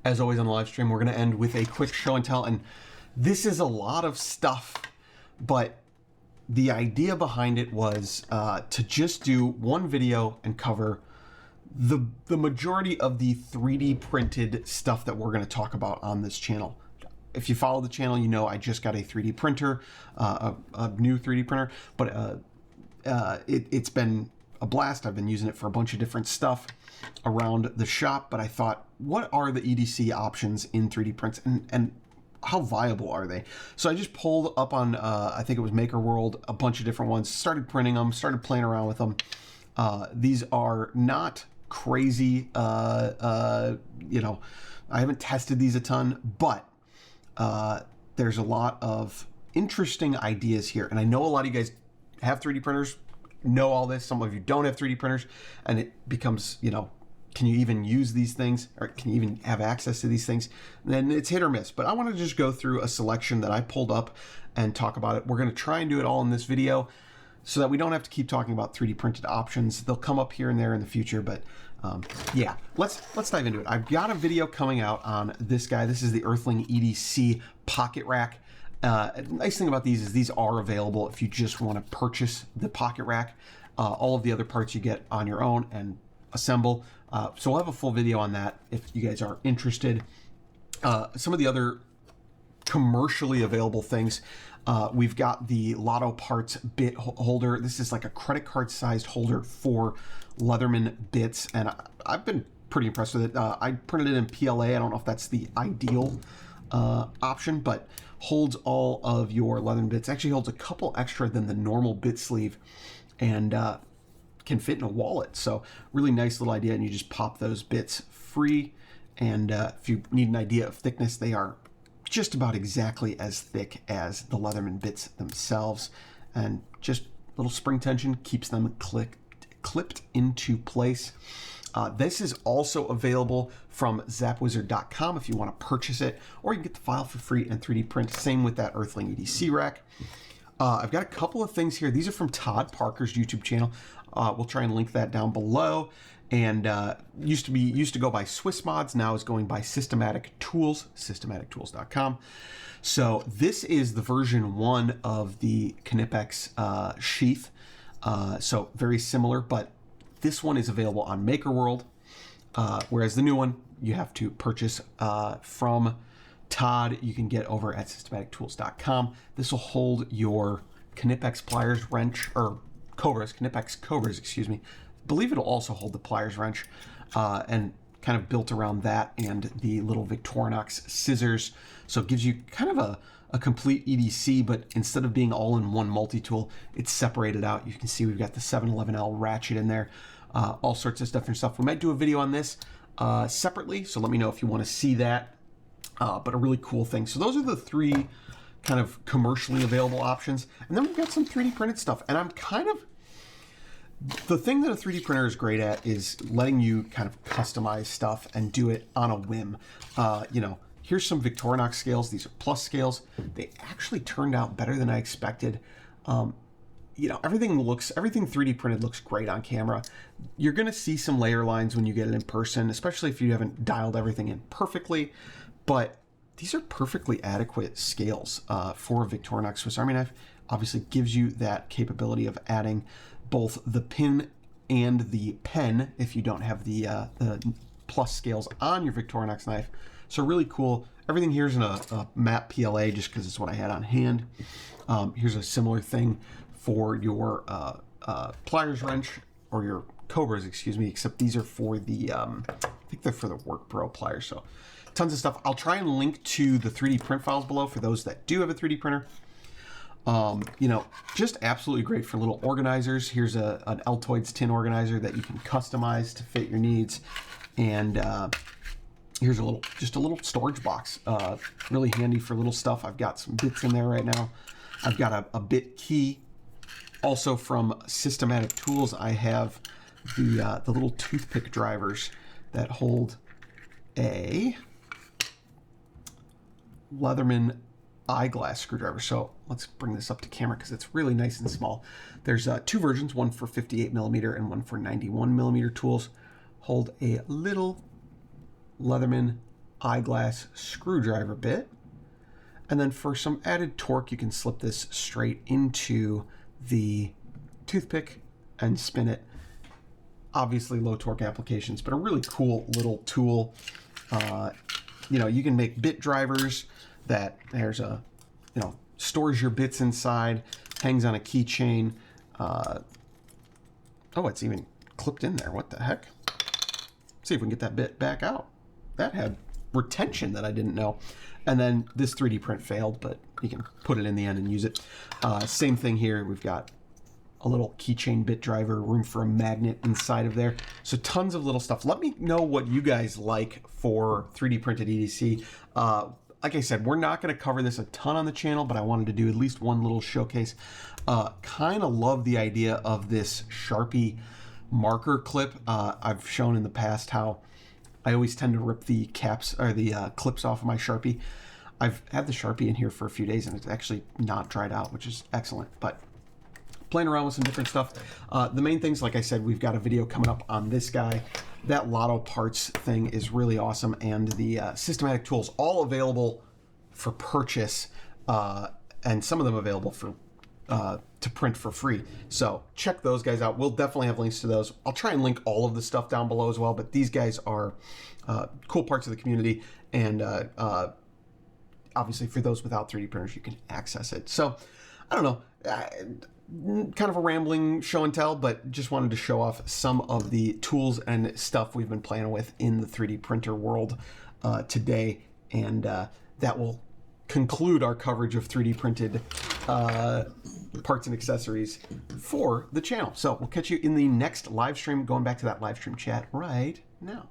As always on the live stream, we're going to end with a quick show and tell. And this is a lot of stuff, but the idea behind it was to just do one video and cover the majority of the 3D printed stuff that we're going to talk about on this channel. If you follow the channel, you know I just got a 3D printer, a new 3D printer, but it's been a blast. I've been using it for a bunch of different stuff around the shop, but I thought, what are the EDC options in 3D prints, and how viable are they? So I just pulled up on, I think it was Maker World, a bunch of different ones, started printing them, started playing around with them. These are not crazy, you know, I haven't tested these a ton, but there's a lot of interesting ideas here. And I know a lot of you guys have 3D printers, know all this. Some of you don't have 3D printers, and it becomes, you know, can you even use these things, or can you even have access to these things? And then it's hit or miss. But I want to just go through a selection that I pulled up and talk about it. We're going to try and do it all in this video so that we don't have to keep talking about 3D printed options. They'll come up here and there in the future, but yeah, let's dive into it. I've got a video coming out on this guy. This is the Earthling EDC Pocket Rack. Nice thing about these is these are available if you just want to purchase the Pocket Rack. All of the other parts you get on your own and assemble. So we'll have a full video on that if you guys are interested. Some of the other commercially available things, we've got the Lotto Parts bit holder. This is like a credit card sized holder for Leatherman bits, and I've been pretty impressed with it. I printed it in PLA. I don't know if that's the ideal option, but holds all of your Leatherman bits. Actually holds a couple extra than the normal bit sleeve, and can fit in a wallet. So really nice little idea, and you just pop those bits free. And if you need an idea of thickness, they are just about exactly as thick as the Leatherman bits themselves, and just little spring tension keeps them clipped into place. This is also available from zapwizard.com if you want to purchase it, or you can get the file for free and 3D print. Same with that Earthling EDC rack. I've got a couple of things here. These are from Todd Parker's YouTube channel. We'll try and link that down below. And used to go by Swiss Mods, now is going by Systematic Tools, systematictools.com. So this is the version 1 of the Knipex sheath. So very similar, but this one is available on Maker World, whereas the new one you have to purchase from Todd. You can get over at systematictools.com. This will hold your Knipex pliers wrench, or Cobras, Knipex Cobras, excuse me. I believe it'll also hold the pliers wrench, and kind of built around that and the little Victorinox scissors. So it gives you kind of a complete EDC, but instead of being all in one multi-tool, it's separated out. You can see we've got the 711L ratchet in there, all sorts of different stuff. We might do a video on this separately, so let me know if you want to see that. But a really cool thing. So those are the 3 kind of commercially available options. And then we've got some 3D printed stuff. And I'm kind of, the thing that a 3D printer is great at is letting you kind of customize stuff and do it on a whim. You know, here's some Victorinox scales. These are plus scales. They actually turned out better than I expected. You know, everything 3D printed looks great on camera. You're going to see some layer lines when you get it in person, especially if you haven't dialed everything in perfectly. But these are perfectly adequate scales for a Victorinox Swiss Army knife. Obviously gives you that capability of adding both the pin and the pen if you don't have the plus scales on your Victorinox knife. So really cool. Everything here is in a matte PLA just because it's what I had on hand. Here's a similar thing for your pliers wrench, or your Cobras, excuse me, except these are for the, I think they're for the Work Pro pliers. So tons of stuff. I'll try and link to the 3D print files below for those that do have a 3D printer. You know, just absolutely great for little organizers. Here's an Altoids tin organizer that you can customize to fit your needs. And here's just a little storage box. Really handy for little stuff. I've got some bits in there right now. I've got a bit key. Also from Systematic Tools, I have the little toothpick drivers that hold a Leatherman eyeglass screwdriver. So let's bring this up to camera because it's really nice and small. There's 2 versions, one for 58mm and one for 91mm tools. Hold a little Leatherman eyeglass screwdriver bit. And then for some added torque, you can slip this straight into the toothpick and spin it. Obviously low torque applications, but a really cool little tool. You know, you can make bit drivers that there's a, you know, stores your bits inside, hangs on a keychain. Oh, it's even clipped in there. What the heck? See if we can get that bit back out. That had retention that I didn't know. And then this 3D print failed, but you can put it in the end and use it. Same thing here. We've got a little keychain bit driver, room for a magnet inside of there. So tons of little stuff. Let me know what you guys like for 3D printed EDC. Like I said, we're not going to cover this a ton on the channel, but I wanted to do at least one little showcase. Kind of love the idea of this Sharpie marker clip. I've shown in the past how I always tend to rip the caps or the clips off of my Sharpie. I've had the Sharpie in here for a few days and it's actually not dried out, which is excellent. But playing around with some different stuff. The main things, like I said, we've got a video coming up on this guy. That Lotto parts thing is really awesome, and the systematic tools all available for purchase, and some of them available for to print for free. So check those guys out. We'll definitely have links to those. I'll try and link all of the stuff down below as well, but these guys are cool parts of the community, and obviously for those without 3D printers, you can access it. So I don't know, kind of a rambling show and tell, but just wanted to show off some of the tools and stuff we've been playing with in the 3D printer world today, and that will conclude our coverage of 3D printed parts and accessories for the channel. So we'll catch you in the next live stream, going back to that live stream chat right now.